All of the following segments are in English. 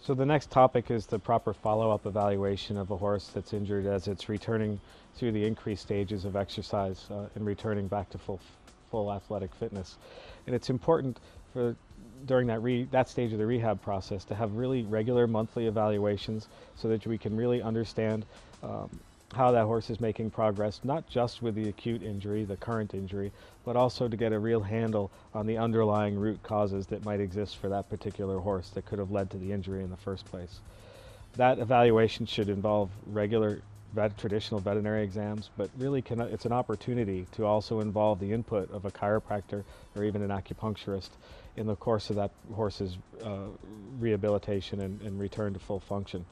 So the next topic is the proper follow-up evaluation of a horse that's injured as it's returning through the increased stages of exercise and returning back to full athletic fitness. And it's important for during that stage of the rehab process to have really regular monthly evaluations so that we can really understand how that horse is making progress, not just with the acute injury, the current injury, but also to get a real handle on the underlying root causes that might exist for that particular horse that could have led to the injury in the first place. That evaluation should involve regular traditional veterinary exams, but really it's an opportunity to also involve the input of a chiropractor or even an acupuncturist in the course of that horse's rehabilitation and return to full function.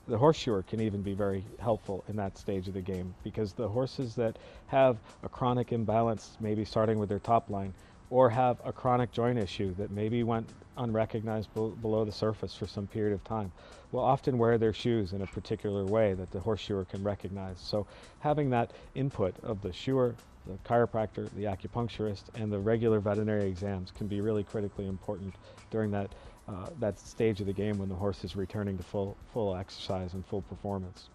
The horseshoer can even be very helpful in that stage of the game, because the horses that have a chronic imbalance, maybe starting with their top line, or have a chronic joint issue that maybe went unrecognized below the surface for some period of time, will often wear their shoes in a particular way that the horseshoer can recognize. So having that input of the shoer, the chiropractor, the acupuncturist, and the regular veterinary exams can be really critically important during that stage of the game when the horse is returning to full exercise and full performance.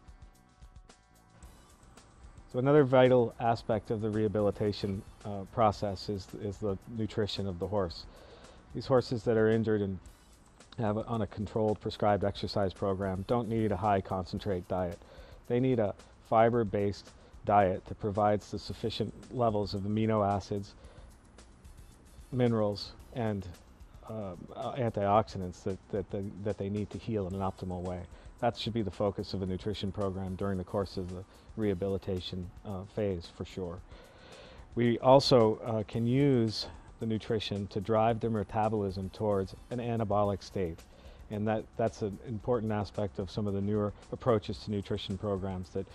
So another vital aspect of the rehabilitation process is the nutrition of the horse. These horses that are injured and have on a controlled prescribed exercise program don't need a high concentrate diet. They need a fiber-based diet that provides the sufficient levels of amino acids, minerals, and antioxidants that they need to heal in an optimal way. That should be the focus of a nutrition program during the course of the rehabilitation phase, for sure. We also can use the nutrition to drive their metabolism towards an anabolic state. And that's an important aspect of some of the newer approaches to nutrition programs that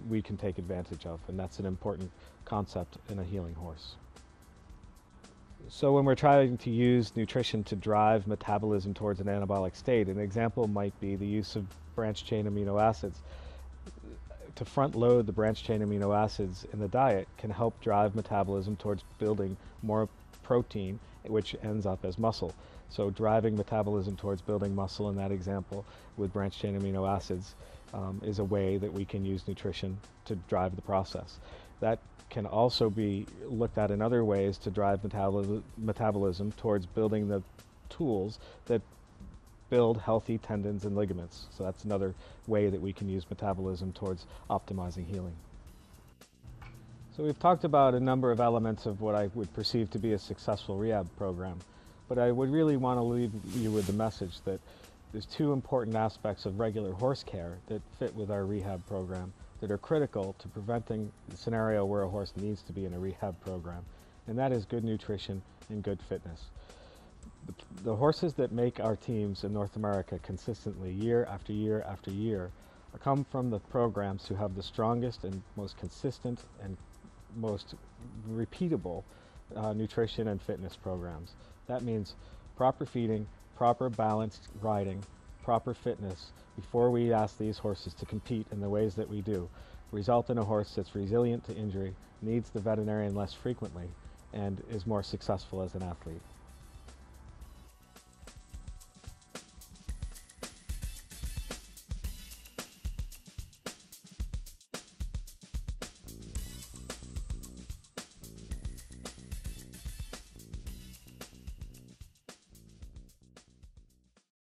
we can take advantage of. And that's an important concept in a healing horse. So when we're trying to use nutrition to drive metabolism towards an anabolic state, an example might be the use of branched chain amino acids. To front load the branched chain amino acids in the diet can help drive metabolism towards building more protein, which ends up as muscle. So driving metabolism towards building muscle in that example with branched chain amino acids is a way that we can use nutrition to drive the process. That can also be looked at in other ways to drive metabolism towards building the tools that build healthy tendons and ligaments. So that's another way that we can use metabolism towards optimizing healing. So we've talked about a number of elements of what I would perceive to be a successful rehab program, but I would really want to leave you with the message that there's two important aspects of regular horse care that fit with our rehab program that are critical to preventing the scenario where a horse needs to be in a rehab program, and that is good nutrition and good fitness. The horses that make our teams in North America consistently year after year after year come from the programs who have the strongest and most consistent and most repeatable nutrition and fitness programs. That means proper feeding, proper balanced riding, proper fitness before we ask these horses to compete in the ways that we do, result in a horse that's resilient to injury, needs the veterinarian less frequently, and is more successful as an athlete.